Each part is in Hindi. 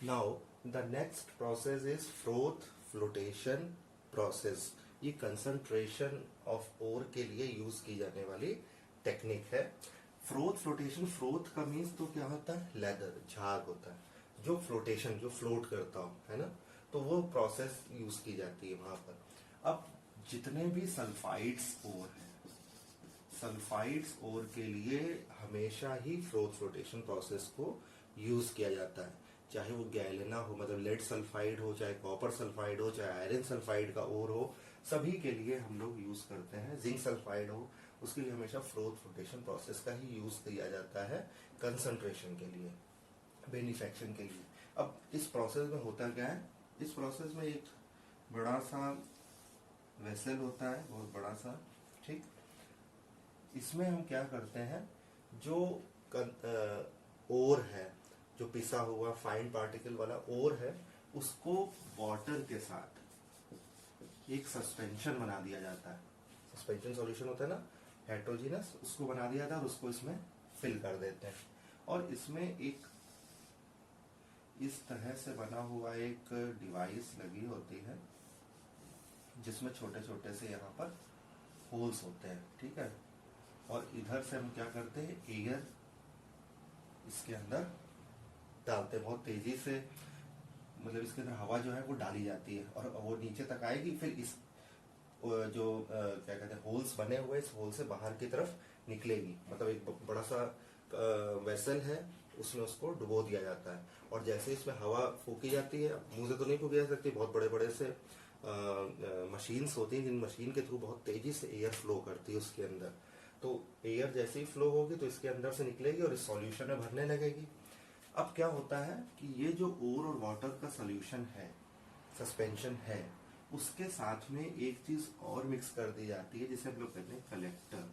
Now the next process is froth flotation process. ये कंसंट्रेशन ऑफ ओर के लिए यूज की जाने वाली टेक्निक है। फ्रोथ फ्लोटेशन, फ्रोथ का मीन्स तो क्या होता है, लेदर, झाग होता है जो फ्लोटेशन, जो फ्लोट करता हो, है ना। तो वो प्रोसेस यूज की जाती है वहां पर। अब जितने भी सल्फाइड्स ओर है, सल्फाइड्स ओर के लिए हमेशा ही फ्रोथ फ्लोटेशन प्रोसेस को यूज किया जाता है। चाहे वो गैलेना हो, मतलब लेड सल्फाइड हो, चाहे कॉपर सल्फाइड हो, चाहे आयरन सल्फाइड का ओर हो, सभी के लिए हम लोग यूज करते हैं। जिंक सल्फाइड हो, उसके लिए हमेशा फ्रोथ फ्लोटेशन प्रोसेस का ही यूज किया जाता है कंसंट्रेशन के लिए, बेनिफेक्शन के लिए। अब इस प्रोसेस में होता क्या है, इस प्रोसेस में एक बड़ा सा वेसल होता है, बहुत बड़ा सा, ठीक। इसमें हम क्या करते हैं, जो ओर है, जो पिसा हुआ फाइन पार्टिकल वाला ओर है, उसको वाटर के साथ एक सस्पेंशन बना दिया जाता है। सस्पेंशन सॉल्यूशन होता है ना, हेट्रोजीनस, उसको बना दिया जाता है और उसको इसमें फिल कर देते हैं। और इसमें एक इस तरह से बना हुआ एक डिवाइस लगी होती है जिसमें छोटे छोटे से यहाँ पर होल्स होते हैं, ठीक है। और इधर से हम क्या करते हैं, एयर इसके अंदर डालते हैं बहुत तेजी से, मतलब इसके अंदर हवा जो है वो डाली जाती है और वो नीचे तक आएगी। फिर इस जो क्या कहते हैं होल्स बने हुए, इस होल से बाहर की तरफ निकलेगी। मतलब एक बड़ा सा वेसल है, उसमें उसको डुबो दिया जाता है। और जैसे इसमें हवा फूकी जाती है, मुंह से तो नहीं फूकी जा सकती, बहुत बड़े बड़े से मशीन्स होती हैं जिन मशीन के थ्रू बहुत तेजी से एयर फ्लो करती है उसके अंदर। तो एयर जैसे ही फ्लो होगी तो इसके अंदर से निकलेगी और इस सॉल्यूशन में भरने लगेगी। अब क्या होता है कि ये जो ओर और वाटर का सॉल्यूशन है, सस्पेंशन है, उसके साथ में एक चीज और मिक्स कर दी जाती है जिसे हम लोग कहते हैं कलेक्टर।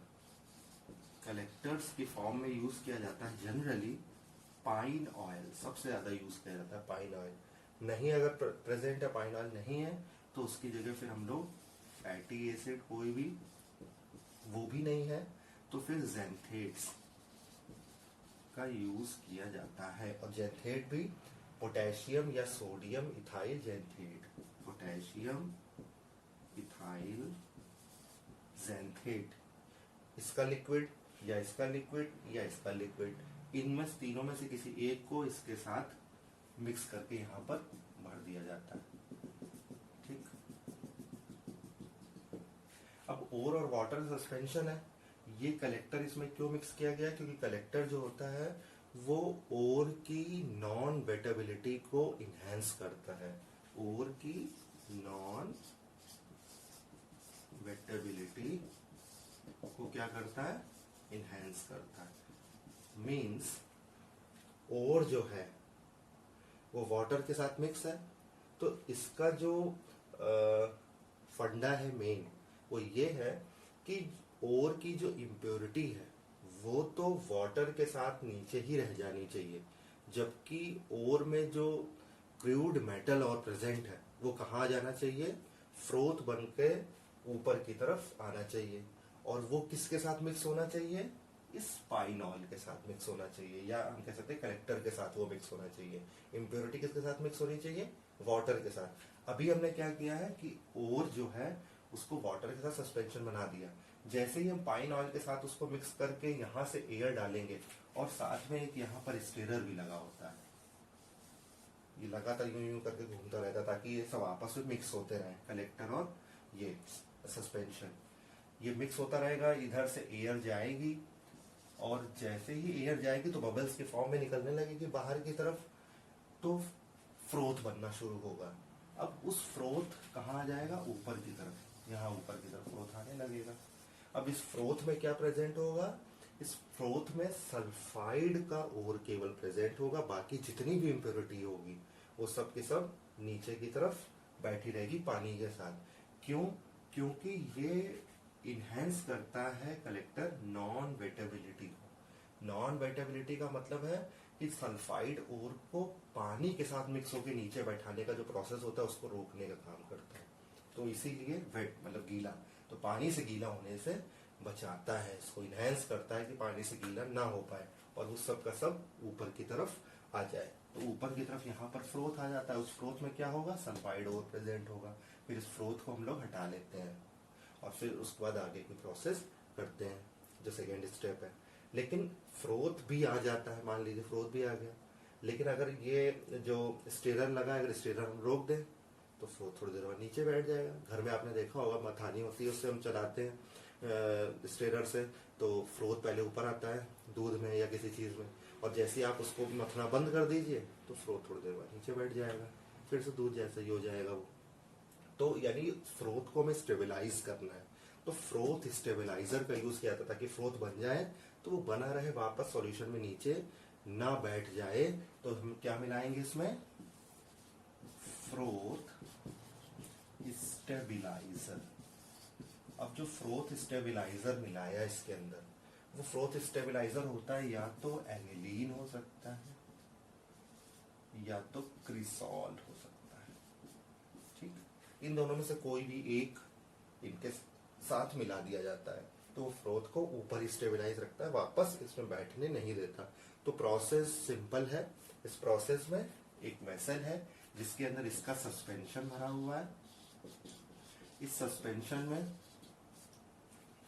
कलेक्टर्स की फॉर्म में यूज किया जाता है जनरली पाइन ऑयल, सबसे ज्यादा यूज किया जाता है पाइन ऑयल। नहीं अगर प्रेजेंट है, पाइन ऑयल नहीं है, तो उसकी जगह फिर हम लोग फैटी एसिड, कोई भी, वो भी नहीं है तो फिर ज़ैंथेट्स का यूज किया जाता है। और ज़ैंथेट भी पोटेशियम या सोडियम इथाइल ज़ैंथेट, पोटेशियम इथाइल ज़ैंथेट, इसका लिक्विड या इसका लिक्विड या इसका लिक्विड, इनमें तीनों में से किसी एक को इसके साथ मिक्स करके यहां पर भर दिया जाता है, ठीक। अब ओर और वाटर सस्पेंशन है, ये कलेक्टर इसमें क्यों मिक्स किया गया, क्योंकि कलेक्टर जो होता है वो ओर की नॉन वेटेबिलिटी को इनहेंस करता है। ओर की नॉन वेटेबिलिटी को क्या करता है, इनहेंस करता है। मींस ओर जो है वो वाटर के साथ मिक्स है, तो इसका जो फंडा है मेन, वो ये है कि ओर की जो इम्प्योरिटी है वो तो वाटर के साथ नीचे ही रह जानी चाहिए, जबकि ओर में जो क्रूड मेटल और प्रेजेंट है वो कहाँ जाना चाहिए, फ्रोथ बन के ऊपर की तरफ आना चाहिए। और वो किसके साथ मिक्स होना चाहिए, इस पाइन ऑयल के साथ मिक्स होना चाहिए, या हम कह सकते हैं कलेक्टर के साथ वो मिक्स होना चाहिए। इम्प्योरिटी किसके साथ मिक्स होनी चाहिए, वाटर के साथ। अभी हमने क्या किया है कि ओर जो है उसको वाटर के साथ सस्पेंशन बना दिया। जैसे ही हम पाइन ऑयल के साथ उसको मिक्स करके यहाँ से एयर डालेंगे, और साथ में एक यहाँ पर स्टीरर भी लगा होता है, ये लगातार यूं यूं करके घूमता रहता है ताकि ये सब आपस में मिक्स होते रहे, कलेक्टर और ये सस्पेंशन। ये मिक्स होता रहेगा, इधर से एयर जाएगी और जैसे ही एयर जाएगी तो बबल्स के फॉर्म में निकलने लगेगी बाहर की तरफ, तो फ्रोथ बनना शुरू होगा। अब उस फ्रोथ कहाँ आ जाएगा, ऊपर की तरफ, यहाँ ऊपर की तरफ फ्रोथ आने लगेगा। अब इस फ्रोथ में क्या प्रेजेंट होगा, इस फ्रोथ में सल्फाइड का ओर केवल प्रेजेंट होगा, बाकी जितनी भी इम्प्योरिटी होगी वो सब के सब नीचे की तरफ बैठी रहेगी पानी के साथ। क्यों, क्योंकि ये इनहेंस करता है कलेक्टर नॉन वेटेबिलिटी को। नॉन वेटेबिलिटी का मतलब है कि सल्फाइड ओर को पानी के साथ मिक्स होकर नीचे बैठाने का जो प्रोसेस होता है उसको रोकने का काम करता है। तो इसीलिए वेट मतलब गीला, तो पानी से गीला होने से बचाता है, इसको इनहेंस करता है कि पानी से गीला ना हो पाए और वो सब का सब ऊपर की तरफ आ जाए। तो ऊपर की तरफ यहाँ पर फ्रोथ आ जाता है, उस फ्रोथ में क्या होगा, सल्फाइड ओर प्रेजेंट होगा। फिर इस फ्रोथ को हम लोग हटा लेते हैं और फिर उसके बाद आगे की प्रोसेस करते हैं जो सेकेंड स्टेप है। लेकिन फ्रोथ भी आ जाता है, मान लीजिए फ्रोथ भी आ गया, लेकिन अगर ये जो स्टेरर लगा, अगर स्टेरर हम रोक दें तो फ्रोथ थोड़ी देर बाद नीचे बैठ जाएगा। घर में आपने देखा होगा मथानी होती है, उससे हम चलाते हैं स्टेरर से, तो फ्रोथ पहले ऊपर आता है दूध में या किसी चीज में, और जैसे ही आप उसको मथना बंद कर दीजिए तो फ्रोथ थोड़ी देर बाद नीचे बैठ जाएगा, फिर से दूध जैसा ही हो जाएगा वो। तो यानी फ्रोथ को हमें स्टेबलाइज करना है, तो फ्रोथ स्टेबलाइजर का यूज किया जाता है ताकि फ्रोथ बन जाए तो वो बना रहे वापस सॉल्यूशन में नीचे ना बैठ जाए। तो हम क्या मिलाएंगे इसमें, फ्रोथ स्टेबलाइजर। अब जो फ्रोथ स्टेबलाइजर मिलाया इसके अंदर, वो फ्रोथ स्टेबलाइजर होता है या तो एनिलीन हो सकता है या तो क्रिसॉल हो सकता है, ठीक। इन दोनों में से कोई भी एक इनके साथ मिला दिया जाता है तो वो फ्रोथ को ऊपर ही स्टेबलाइज रखता है, वापस इसमें बैठने नहीं देता। तो प्रोसेस सिंपल है। इस प्रोसेस में एक वेसल है जिसके अंदर इसका सस्पेंशन भरा हुआ है। इस सस्पेंशन में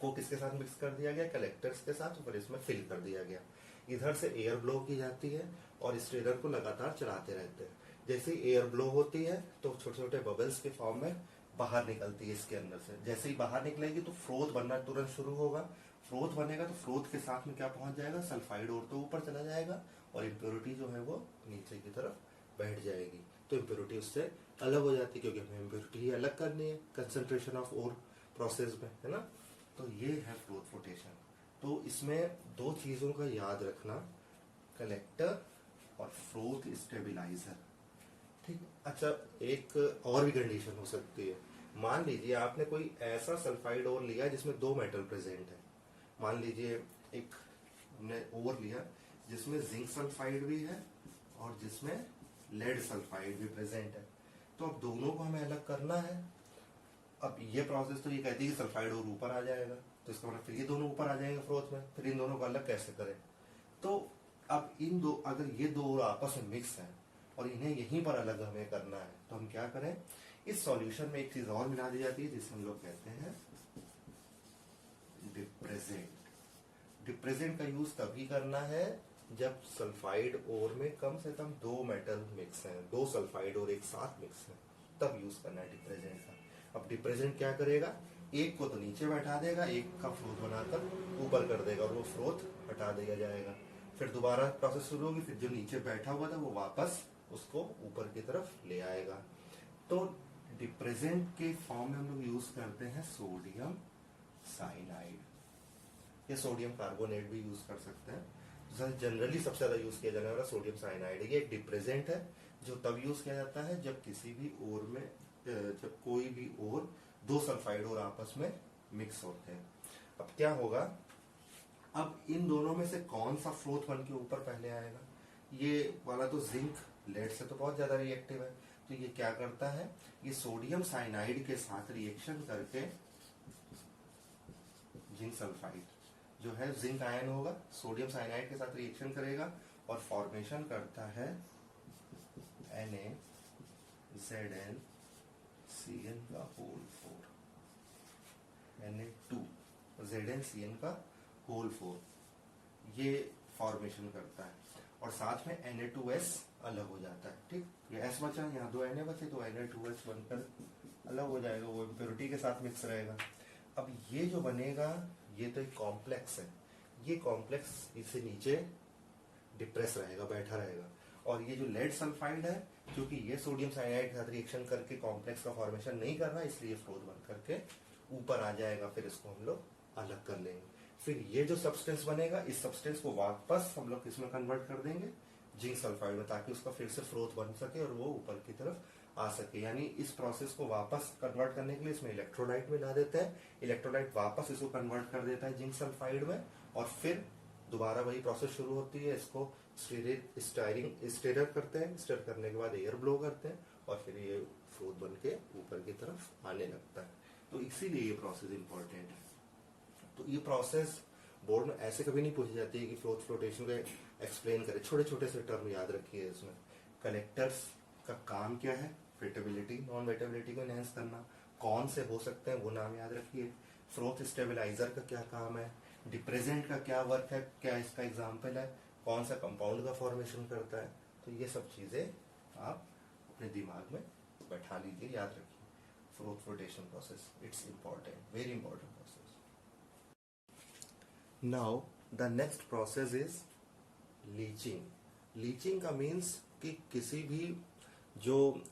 को किसके साथ मिक्स कर दिया गया, कलेक्टर्स के साथ, ऊपर इसमें फिल कर दिया गया। इधर से एयर ब्लो की जाती है और स्ट्रेलर को लगातार चलाते रहते हैं। जैसे ही एयर ब्लो होती है तो छोटे छोटे बबल्स के फॉर्म में बाहर निकलती है इसके अंदर से। जैसे ही बाहर निकलेगी तो फ्रोथ बनना तुरंत शुरू होगा। फ्रोथ बनेगा तो फ्रोथ के साथ में क्या पहुंच जाएगा, सल्फाइड और तो ऊपर चला जाएगा और इम्प्योरिटी जो है वो नीचे की तरफ बैठ जाएगी। तो इम्प्योरिटी उससे अलग हो जाती है क्योंकि हमें इम्प्योरिटी ही अलग करनी है कंसंट्रेशन ऑफ ओर प्रोसेस में, है ना। तो ये है फ्लोट फ्लोटेशन। तो इसमें दो चीजों का याद रखना, कलेक्टर और फ्लोट स्टेबलाइजर, ठीक। अच्छा, एक और भी कंडीशन हो सकती है। मान लीजिए आपने कोई ऐसा सल्फाइड ओर लिया जिसमें दो मेटल प्रेजेंट है। मान लीजिए एक ने ओर लिया जिसमें जिंक सल्फाइड भी है और जिसमें लेड सल्फाइड भी प्रेजेंट है। तो अब दोनों को हमें अलग करना है। अब ये प्रोसेस तो ये कहती है कि सल्फाइड और ऊपर आ जाएगा, तो इसका मतलब फिर ये दोनों ऊपर आ जाएंगे फ्रोथ में, फिर इन दोनों को अलग कैसे करें। तो अब इन दो, अगर ये दो और आपस में मिक्स है और इन्हें यहीं पर अलग हमें करना है तो हम क्या करें, इस सॉल्यूशन में एक चीज और मिला दी जाती है जिसे हम लोग कहते हैं डिप्रेजेंट। डिप्रेजेंट का यूज तभी करना है जब सल्फाइड ओर में कम से कम दो मेटल मिक्स हैं, दो सल्फाइड और एक साथ मिक्स हैं, तब यूज करना है डिप्रेजेंट का। अब डिप्रेजेंट क्या करेगा, एक को तो नीचे बैठा देगा, एक का फ्रोथ बनाकर ऊपर कर देगा और वो फ्रोथ हटा दिया जाएगा। फिर दोबारा प्रोसेस शुरू होगी, फिर जो नीचे बैठा हुआ था वो वापस उसको ऊपर की तरफ ले आएगा। तो डिप्रेजेंट के फॉर्म में हम लोग यूज करते हैं सोडियम साइनाइड या सोडियम कार्बोनेट भी यूज कर सकते हैं। जनरली सबसे ज्यादा यूज किया जाने वाला सोडियम साइनाइड है। ये एक डिप्रेजेंट है जो तब यूज किया जाता है जब किसी भी ओर में, जब कोई भी ओर दो सल्फाइड और आपस में मिक्स होते हैं। अब क्या होगा, अब इन दोनों में से कौन सा फ्रोथ बन के ऊपर पहले आएगा। ये वाला तो जिंक लेड से तो बहुत ज्यादा रिएक्टिव है, तो ये क्या करता है, ये सोडियम साइनाइड के साथ रिएक्शन करके जिंक सल्फाइड जो है जिंक आयन होगा, सोडियम साइनाइड के साथ रिएक्शन करेगा और फॉर्मेशन करता है NaZnCN का होल 4, Na2 ZnCN का होल 4, ये फॉर्मेशन करता है और साथ में Na2S अलग हो जाता है, ठीक। ये S बचा, यहाँ दो Na बचे तो Na2S बनकर अलग हो जाएगा, वो इम्प्योरिटी के साथ मिक्स रहेगा। अब ये जो बनेगा ये तो एक कॉम्प्लेक्स है, ये कॉम्प्लेक्स इससे नीचे डिप्रेस रहेगा, बैठा रहेगा। और ये जो लेड सल्फाइड है, क्योंकि ये सोडियम साइनाइड के साथ रिएक्शन करके कॉम्प्लेक्स का फॉर्मेशन नहीं कर रहा, इसलिए फ्लोथ बन करके ऊपर आ जाएगा। फिर इसको हम लोग अलग कर लेंगे। फिर ये जो सब्सटेंस बनेगा, इस सब्सटेंस को वापस हम लोग किसमें कन्वर्ट कर देंगे, जिंक सल्फाइड में, ताकि उसका फिर से फ्लोथ बन सके और वो ऊपर की तरफ आ सके। यानी इस प्रोसेस को वापस कन्वर्ट करने के लिए इसमें इलेक्ट्रोलाइट मिला देते हैं, इलेक्ट्रोलाइट वापस इसको कन्वर्ट कर देता है जिंक सल्फाइड में और फिर दोबारा वही प्रोसेस शुरू होती है। इसको स्टेरर करते हैं, स्टर करने के बाद एयर ब्लो करते हैं और फिर ये फ्लोथ बन के ऊपर की तरफ आने लगता है। तो इसीलिए ये प्रोसेस इंपॉर्टेंट है। तो ये प्रोसेस बोर्ड में ऐसे कभी नहीं पूछी जाती है कि फ्लोट फ्लोटेशन को एक्सप्लेन करे, छोटे छोटे से टर्म याद रखिए इसमें। कलेक्टर्स का काम क्या है? वेटेबिलिटी, नॉन वेटेबिलिटी को एनहेंस करना। कौन से हो सकते हैं वो नाम याद रखिए। फ्रोथ स्टेबलाइजर का क्या काम है? डिप्रेजेंट का क्या वर्क है, क्या इसका एग्जाम्पल है, कौन सा कंपाउंड का फॉर्मेशन करता है। तो ये सब चीजें आप अपने दिमाग में बैठा लीजिए, याद रखिए। Froth flotation process, it's important, very important process. Now the next process is leaching. Leaching का मीन्स कि किसी भी जो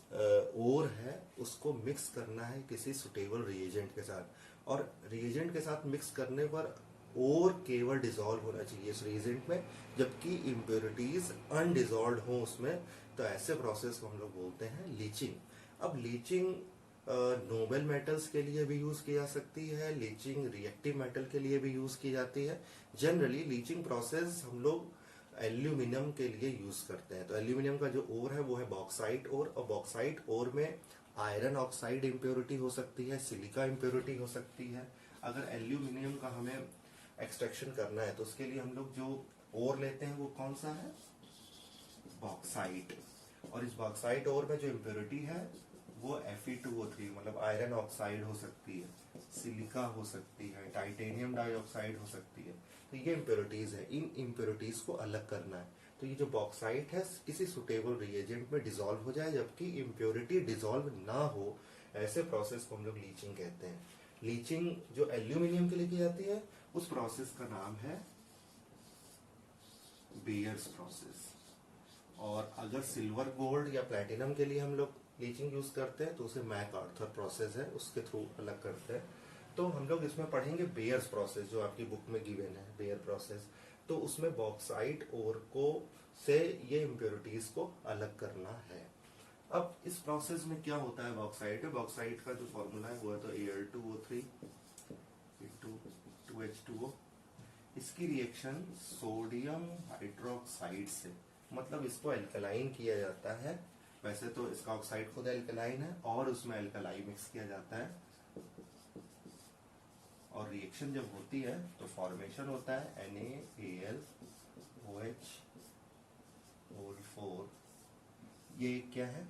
ओर है उसको मिक्स करना है किसी सुटेबल रिएजेंट के साथ, और रिएजेंट के साथ मिक्स करने पर ओर केवल डिसॉल्व होना चाहिए इस रिएजेंट में, जबकि इम्प्योरिटीज अनडिसॉल्व हो उसमें। तो ऐसे प्रोसेस को हम लोग बोलते हैं लीचिंग। अब लीचिंग नोबल मेटल्स के लिए भी यूज की जा सकती है, लीचिंग रिएक्टिव मेटल के लिए भी यूज की जाती है। जनरली लीचिंग प्रोसेस हम लोग एल्यूमिनियम के लिए यूज करते हैं। तो एल्यूमिनियम का जो ओर है वो है बॉक्साइट ओर, और बॉक्साइट ओर में आयरन ऑक्साइड इम्प्योरिटी हो सकती है, सिलिका इम्प्योरिटी हो सकती है। अगर एल्यूमिनियम का हमें एक्सट्रैक्शन करना है तो उसके लिए हम लोग जो ओर लेते हैं वो कौन सा है? बॉक्साइट। और इस बॉक्साइट ओर में जो इम्प्योरिटी है वो Fe2O3 मतलब आयरन ऑक्साइड हो सकती है, सिलिका हो सकती है, टाइटेनियम डाइऑक्साइड हो सकती है। तो ये इम्प्योरिटीज है, इन इम्प्योरिटीज को अलग करना है। तो ये जो बॉक्साइट है किसी सुटेबल रिएजेंट में डिसॉल्व हो जाए, जबकि इम्प्योरिटी डिसॉल्व ना हो, ऐसे प्रोसेस को हम लोग लीचिंग कहते हैं। लीचिंग जो एल्यूमिनियम के लिए की जाती है उस प्रोसेस का नाम है बेयर्स प्रोसेस। और अगर सिल्वर, गोल्ड या प्लैटिनम के लिए हम लोग लीचिंग यूज करते हैं तो उसे मैकआर्थर प्रोसेस है, उसके थ्रू अलग करते हैं। तो हम लोग इसमें पढ़ेंगे बेयर्स प्रोसेस, जो आपकी बुक में गिवन है बेयर प्रोसेस। तो उसमें बॉक्साइट ओर को से ये इम्प्योरिटीज को अलग करना है। अब इस प्रोसेस में क्या होता है? बॉक्साइट का जो फॉर्मूला है वो है तो Al2O3 into 2H2O। इसकी रिएक्शन सोडियम हाइड्रोक्साइड से, मतलब इसको एल्कलाइन किया जाता है। वैसे तो इसका ऑक्साइड खुद एल्कलाइन है और उसमें एल्कलाई मिक्स किया जाता है, और रिएक्शन जब होती है तो फॉर्मेशन होता है NaAlOH4। ये क्या है?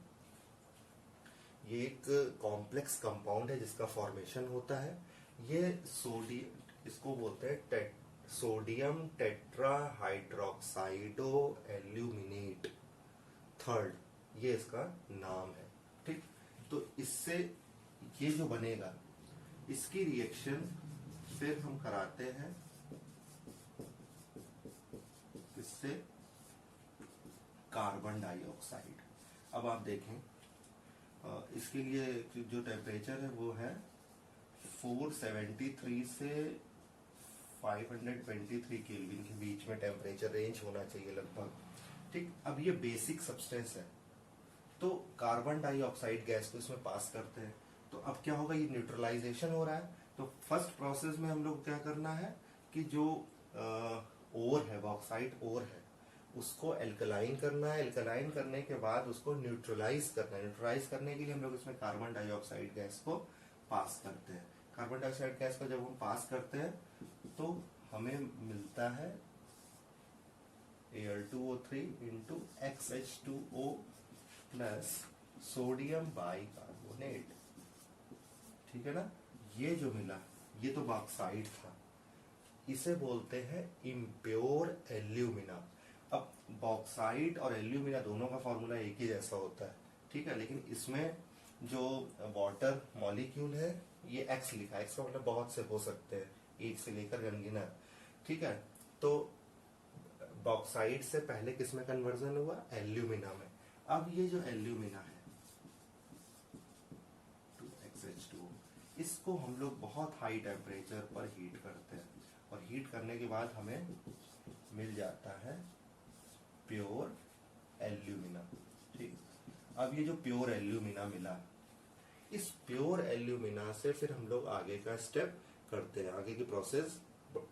ये एक कॉम्प्लेक्स कंपाउंड है जिसका फॉर्मेशन होता है। ये सोडियम, इसको बोलते हैं सोडियम टेट्रा हाइड्रोक्साइडो एल्यूमिनेट थर्ड, ये इसका नाम है। ठीक, तो इससे ये जो बनेगा इसकी रिएक्शन फिर हम कराते हैं इससे कार्बन डाइऑक्साइड। अब आप देखें इसके लिए जो टेम्परेचर है वो है 473 से 523 केल्विन के बीच में टेम्परेचर रेंज होना चाहिए लगभग। ठीक, अब ये बेसिक सब्सटेंस है, तो कार्बन डाइऑक्साइड गैस को इसमें पास करते हैं। तो अब क्या होगा? ये न्यूट्रलाइजेशन हो रहा है। तो फर्स्ट प्रोसेस में हम लोग क्या करना है कि जो ओर है, बॉक्साइट ओर है, उसको एल्कलाइन करना है। एल्कलाइन करने के बाद उसको न्यूट्रलाइज करना है। न्यूट्रलाइज करने के लिए हम लोग इसमें कार्बन डाइऑक्साइड गैस को पास करते हैं। कार्बन डाइऑक्साइड गैस को जब हम पास करते हैं तो हमें मिलता है Al2O3 into XH2O plus sodium bicarbonate. ठीक है ना? ये जो मिला ये तो बॉक्साइट था, इसे बोलते हैं इम्प्योर एल्यूमिना। अब बॉक्साइट और एल्यूमिना दोनों का फॉर्मूला एक ही जैसा होता है, ठीक है, लेकिन इसमें जो वाटर मॉलिक्यूल है ये X लिखा है। X का मतलब बहुत से हो सकते हैं, एक से लेकर अनगिनत। ठीक है, तो बॉक्साइट से पहले किस में कन्वर्जन हुआ? एल्यूमिना में। अब ये जो एल्यूमिना है 2XH2O, इसको हम लोग बहुत हाई टेम्परेचर पर हीट करते हैं, और हीट करने के बाद हमें मिल जाता है प्योर एल्यूमिना। ठीक, अब ये जो प्योर एल्यूमिना मिला, इस प्योर एल्यूमिना से फिर हम लोग आगे का स्टेप करते हैं, आगे की प्रोसेस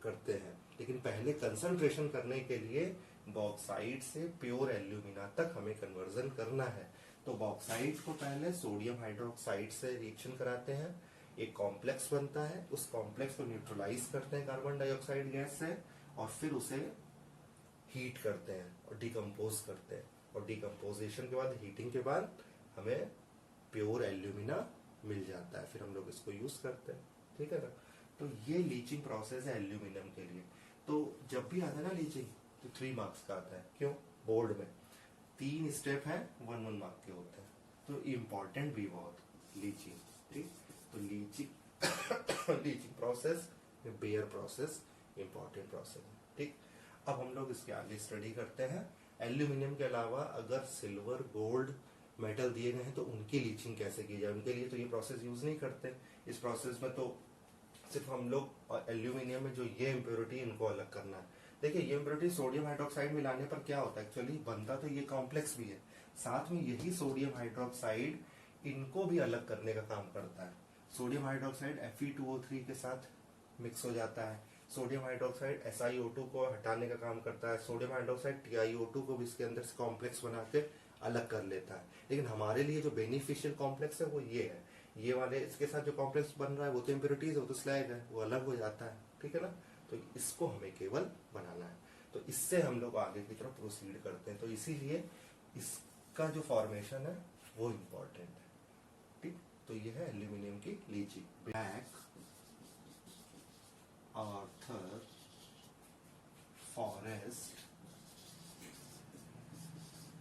करते हैं। लेकिन पहले कंसंट्रेशन करने के लिए बॉक्साइट से प्योर एल्यूमिना तक हमें कन्वर्जन करना है। तो बॉक्साइट को पहले सोडियम हाइड्रोक्साइड से रिएक्शन कराते हैं, एक कॉम्प्लेक्स बनता है, उस कॉम्प्लेक्स को न्यूट्रलाइज करते हैं कार्बन डाइऑक्साइड गैस से, और फिर उसे हीट करते हैं और डिकम्पोज करते हैं। और डिकम्पोजिशन के बाद, हीटिंग के बाद हमें प्योर एल्यूमिना मिल जाता है, फिर हम लोग इसको यूज करते हैं, ठीक है ना। तो ये लीचिंग प्रोसेस है एल्यूमिनियम के लिए। तो जब भी आता है ना लीचिंग, तो 3 मार्क्स का आता है। क्यों? बोर्ड में 3 स्टेप है, 1 मार्क के होते हैं, तो इम्पोर्टेंट भी बहुत लीचिंग, ठीक। तो leaching leaching process, bear process important process है, ठीक। अब हम लोग इसके आगे स्टडी करते हैं। एल्यूमिनियम के अलावा अगर सिल्वर, गोल्ड मेटल दिए गए हैं तो उनकी लीचिंग कैसे की जाए, उनके लिए तो ये प्रोसेस यूज नहीं करते। इस प्रोसेस में तो सिर्फ हम लोग एल्यूमिनियम में जो ये इम्प्योरिटी, इनको अलग करना है। देखिए ये इम्प्योरिटी सोडियम हाइड्रोक्साइड मिलाने पर क्या होता है, एक्चुअली बनता तो ये कॉम्प्लेक्स भी है, साथ में यही सोडियम हाइड्रोक्साइड इनको भी अलग करने का काम करता है। सोडियम हाइड्रोक्साइड Fe2O3 के साथ मिक्स हो जाता है, सोडियम हाइड्रोक्साइड SiO2 को हटाने का काम करता है, सोडियम हाइड्रोक्साइड TiO2 को भी इसके अंदर से कॉम्प्लेक्स बना के अलग कर लेता है। लेकिन हमारे लिए जो बेनिफिशियल कॉम्प्लेक्स है वो ये है, ये वाले इसके साथ जो कॉम्प्लेक्स बन रहा है वो तो इम्प्योरिटीज है, वो तो स्लैग है, वो अलग हो जाता है, ठीक है ना। तो इसको हमें केवल बनाना है, तो इससे हम लोग आगे की तरफ प्रोसीड करते हैं। तो इसीलिए इसका जो फॉर्मेशन है वो इम्पोर्टेंट है, ठीक। तो ये है एल्यूमिनियम की leaching. Black Arthur forest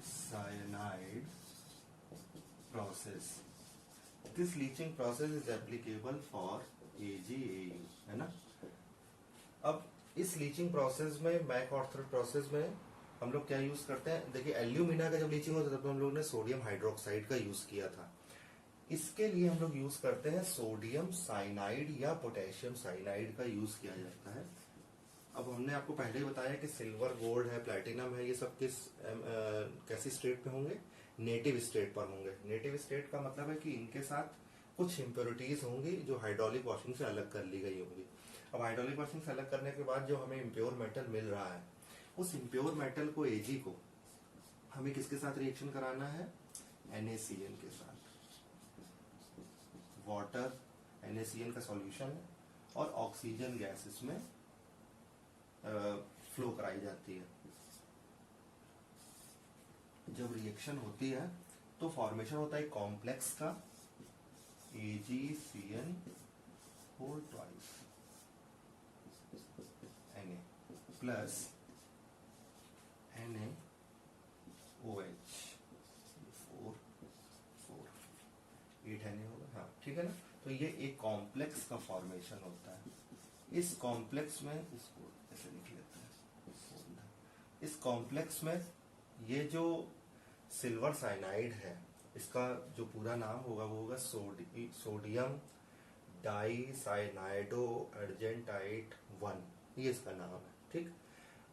cyanide process, this leaching process is applicable for AgAU, है ना। अब इस लीचिंग प्रोसेस में, मैक आर्थर प्रोसेस में हम लोग क्या यूज करते हैं, देखिए एल्यूमिना का जब लीचिंग होता था तब तो हम लोग ने सोडियम हाइड्रोक्साइड का यूज किया था। इसके लिए हम लोग यूज करते हैं सोडियम साइनाइड या पोटेशियम साइनाइड का यूज किया जाता है। अब हमने आपको पहले ही बताया कि सिल्वर, गोल्ड है, प्लैटिनम है, ये सब किस कैसी स्टेट पे होंगे, नेटिव स्टेट पर होंगे। नेटिव स्टेट का मतलब है कि इनके साथ कुछ इम्प्योरिटीज होंगी जो हाइड्रोलिक वॉशिंग से अलग कर ली गई होंगी। अब हाइड्रोलिक वॉशिंग से अलग करने के बाद जो हमें इम्प्योर मेटल मिल रहा है, उस इम्प्योर मेटल को, Ag को हमें किसके साथ रिएक्शन कराना है, NaCN के साथ। वाटर NaCN का सॉल्यूशन है और ऑक्सीजन गैस इसमें फ्लो कराई जाती है। जब रिएक्शन होती है तो फॉर्मेशन होता है कॉम्प्लेक्स का, AgCN whole twice Na plus NaOH 8 Na होगा, हाँ ठीक है ना। तो ये एक कॉम्प्लेक्स का फॉर्मेशन होता है। इस कॉम्प्लेक्स में, इसको ऐसे लिख लेते हैं, इस कॉम्प्लेक्स में ये जो सिल्वर साइनाइड है, इसका जो पूरा नाम होगा वो होगा सोडियम डाइसाइनाइडो अर्जेंटाइट 1, ये इसका नाम है, ठीक।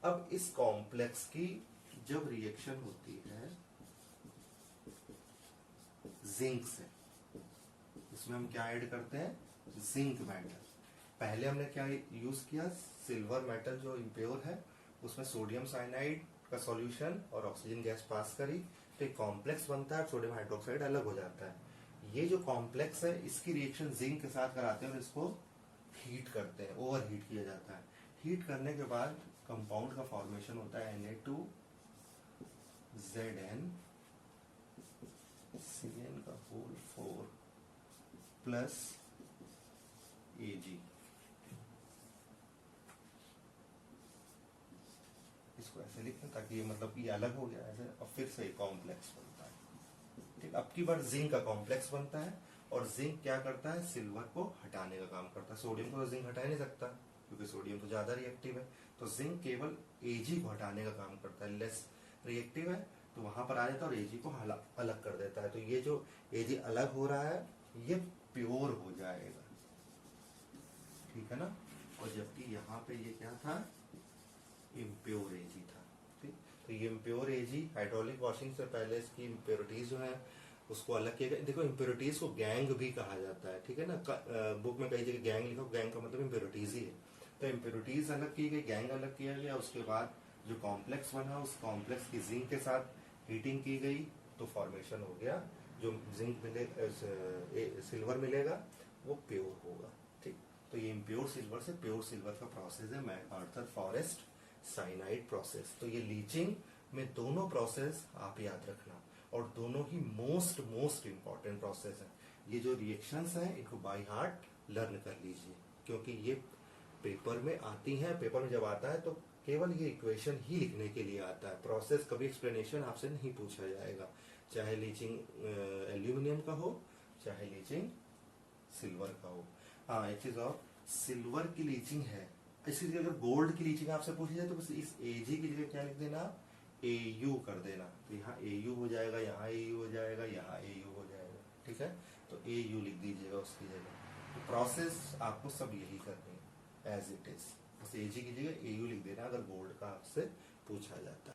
अब इस कॉम्प्लेक्स की जब रिएक्शन होती है जिंक से, इसमें हम क्या ऐड करते हैं, जिंक मेटल। पहले हमने क्या यूज किया, सिल्वर मेटल जो इम्प्योर है उसमें सोडियम साइनाइड का सॉल्यूशन और ऑक्सीजन गैस पास करी, तो एक कॉम्प्लेक्स बनता है, सोडियम हाइड्रोक्साइड अलग हो जाता है। ये जो कॉम्प्लेक्स है इसकी रिएक्शन जिंक के साथ कराते हैं और इसको हीट करते हैं, ओवर हीट किया जाता है। हीट करने के बाद कंपाउंड का फॉर्मेशन होता है Na2ZnCN का होल 4 प्लस Ag। इसको ऐसे लिखना ताकि ये मतलब ये अलग हो गया ऐसे, और फिर से कॉम्प्लेक्स बनता है, ठीक। अब की बार जिंक का कॉम्प्लेक्स बनता है और जिंक क्या करता है, सिल्वर को हटाने का काम करता है। सोडियम को तो जिंक हटा नहीं सकता क्योंकि सोडियम तो ज्यादा रिएक्टिव है, तो जिंक केवल Ag को हटाने का काम करता है। लेस रिएक्टिव है तो वहां पर आ जाता है और Ag को अलग कर देता है। तो ये जो Ag अलग हो रहा है ये प्योर हो जाएगा, ठीक है ना। और जबकि यहाँ पे ये क्या था, इम्प्योर Ag था, ठीक। तो ये इम्प्योर Ag हाइड्रोलिक वॉशिंग से पहले इसकी इम्प्योरिटीज जो है उसको अलग किया गया। देखो इम्प्योरिटीज को गैंग भी कहा जाता है, ठीक है ना। बुक में कई जगह गैंग लिखो, गैंग का मतलब इम्प्योरिटीज ही है। तो इम्प्योरिटीज अलग की गई, गैंग अलग किया गया। उसके बाद जो कॉम्प्लेक्स बना उस कॉम्प्लेक्स की जिंक के साथ हीटिंग की गई तो फॉर्मेशन हो गया, जो जिंक मिले सिल्वर मिलेगा वो प्योर होगा, ठीक। तो ये इम्प्योर सिल्वर से प्योर सिल्वर का प्रोसेस है मैकआर्थर फॉरेस्ट साइनाइड प्रोसेस। तो ये लीचिंग में दोनों प्रोसेस आप याद रखना, और दोनों ही मोस्ट इंपॉर्टेंट प्रोसेस हैं। ये जो रिएक्शंस हैं इनको बाय हार्ट लर्न कर लीजिए, क्योंकि ये पेपर में आती हैं। पेपर में जब आता है तो केवल ये इक्वेशन ही लिखने के लिए आता है, प्रोसेस कभी एक्सप्लेनेशन आपसे नहीं पूछा जाएगा, चाहे लीचिंग एल्यूमिनियम का हो चाहे लीचिंग सिल्वर का हो। हाँ, एक चीज और, सिल्वर की लीचिंग है, इसी अगर गोल्ड की लीचिंग आपसे पूछी जाए तो बस इस एजी की जगह क्या लिख देना, AU कर देना। तो यहाँ AU हो जाएगा, यहाँ AU हो जाएगा, यहाँ AU हो जाएगा, ठीक है। तो AU लिख दीजिएगा उसकी जगह। तो प्रोसेस आपको सब यही करनी है एज इट इज, बस AG की जगह AU लिख देना अगर गोल्ड का आपसे पूछा जाता है।